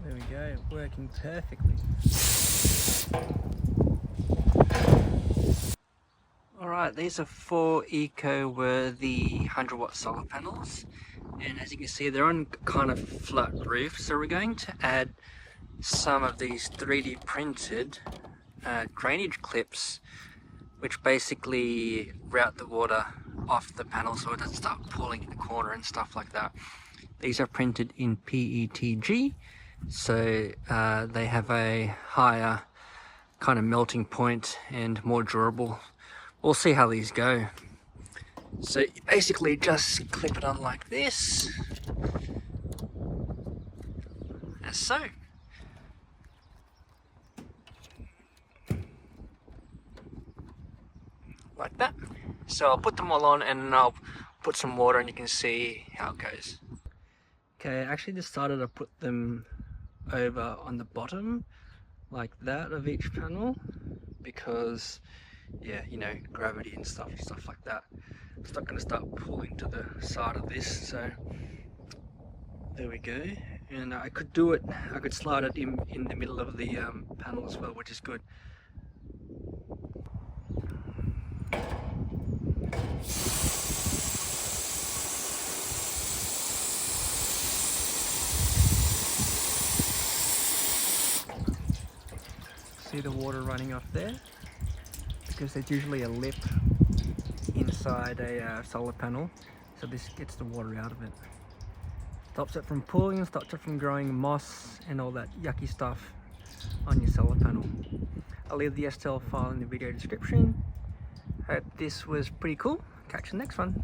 There we go, working perfectly. Alright, these are 4 eco-worthy 100-watt solar panels, and as you can see they're on kind of flat roof, so we're going to add some of these 3D printed drainage clips which basically route the water off the panel so it doesn't start pooling in the corner and stuff like that. These are printed in PETG, so they have a higher kind of melting point and more durable. We'll see how these go. So you basically just clip it on like this, as so. Like that. So I'll put them all on and I'll put some water and you can see how it goes. Okay, I actually decided to put them over on the bottom like that of each panel because, yeah, you know, gravity and stuff like that. It's not going to start pulling to the side of this, so there we go. And I could do it, I could slide it in the middle of the panel as well, which is good. See the water running off there? Because there's usually a lip inside a solar panel, so this gets the water out of it. Stops it from pooling, stops it from growing moss and all that yucky stuff on your solar panel. I'll leave the STL file in the video description. Hope this was pretty cool. Catch you in the next one.